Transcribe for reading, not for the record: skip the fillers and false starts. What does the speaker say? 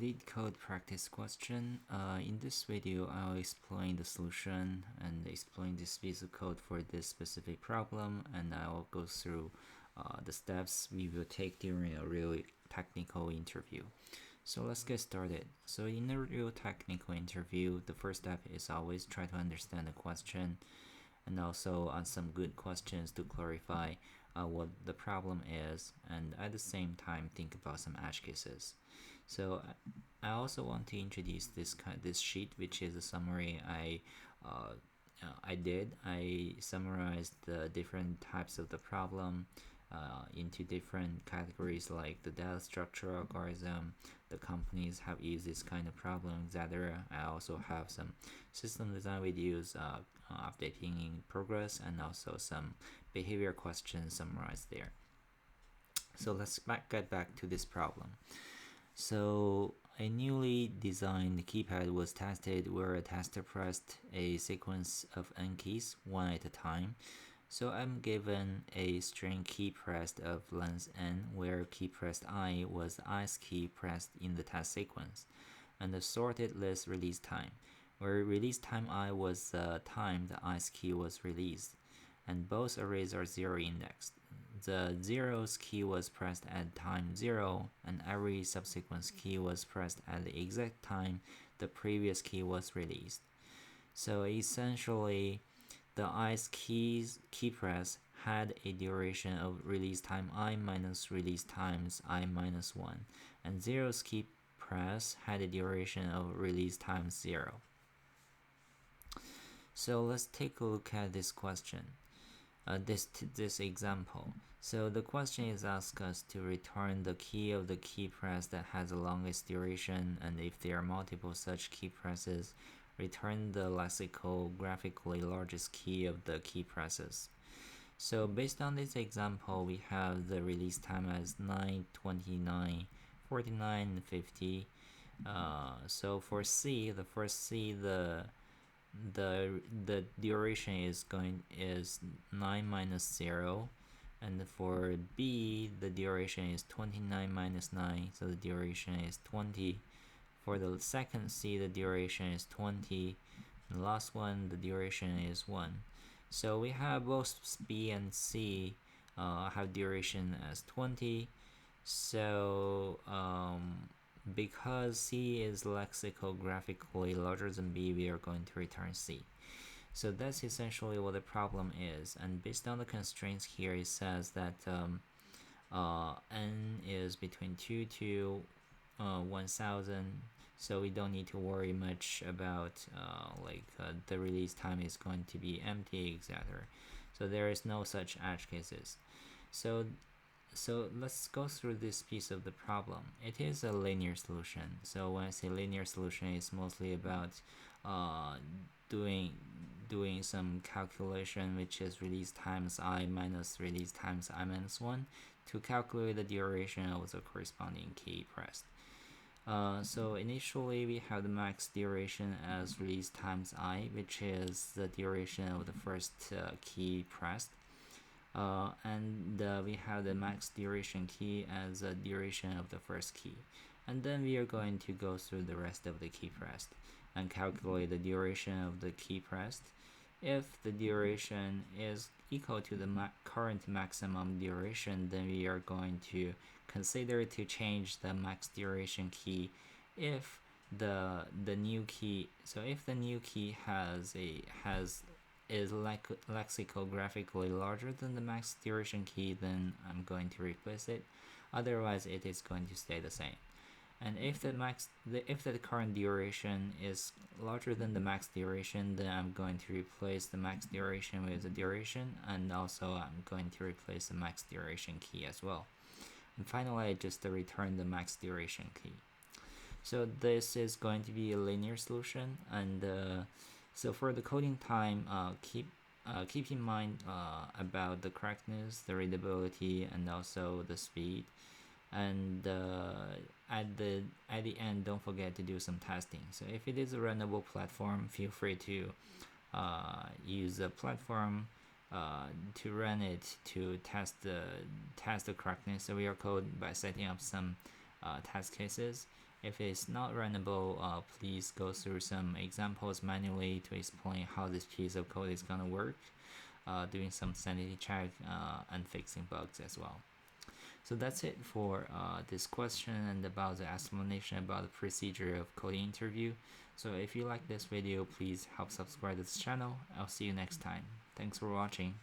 Leetcode practice question. In this video, I'll explain the solution and explain this piece of code for this specific problem, and I'll go through the steps we will take during a real technical interview. So let's get started. So in a real technical interview, the first step is always try to understand the question and also some good questions to clarify what the problem is, and at the same time think about some edge cases. So I also want to introduce this sheet, which is a summary I did. I summarized the different types of the problem into different categories, like the data structure algorithm, the companies have used this kind of problem, etc. I also have some system design videos updating in progress, and also some behavior questions summarized there. So let's get back to this problem. So a newly designed keypad was tested where a tester pressed a sequence of n keys one at a time. So I'm given a string key pressed of length n where key pressed I was the ith key pressed in the test sequence, and the sorted list release time where release time I was the time the ith key was released, and both arrays are zero indexed. The zeroth key was pressed at time 0, and every subsequent key was pressed at the exact time the previous key was released. So essentially, the ith key press had a duration of release time I minus release times I minus 1, and zeroth key press had a duration of release times 0. So let's take a look at this question. This example. So the question is asked us to return the key of the key press that has the longest duration, and if there are multiple such key presses, return the lexicographically largest key of the key presses. So based on this example, we have the release time as 9, 29, 49, and 50. So for C, the first C, the duration is 9 minus 0, and for B the duration is 29 minus 9, so the duration is 20. For the second C, the duration is 20, and the last one, the duration is 1. So we have both B and C have duration as 20. So because C is lexicographically larger than B, we are going to return C. So that's essentially what the problem is, and based on the constraints here, it says that n is between 2 to 1000, so we don't need to worry much about the release time is going to be empty, etc. So there is no such edge cases. So let's go through this piece of the problem. It is a linear solution. So when I say linear solution, it's mostly about doing some calculation, which is release times I minus release times I minus 1, to calculate the duration of the corresponding key pressed. So initially we have the max duration as release times I, which is the duration of the first key pressed. And we have the max duration key as the duration of the first key, and then we are going to go through the rest of the key pressed and calculate the duration of the key pressed. If the duration is equal to the current maximum duration, then we are going to consider to change the max duration key if the new key is lexicographically larger than the max duration key, then I'm going to replace it. Otherwise, it is going to stay the same. And if the current duration is larger than the max duration, then I'm going to replace the max duration with the duration, and also I'm going to replace the max duration key as well. And finally, I just return the max duration key. So this is going to be a linear solution, and so for the coding time, keep in mind about the correctness, the readability, and also the speed. And at the end, don't forget to do some testing. So if it is a runnable platform, feel free to use the platform to run it to test the correctness of your code by setting up some test cases. If it's not runnable, please go through some examples manually to explain how this piece of code is gonna work, doing some sanity check and fixing bugs as well. So that's it for this question and about the explanation about the procedure of coding interview. So if you like this video, please help subscribe to this channel. I'll see you next time. Thanks for watching.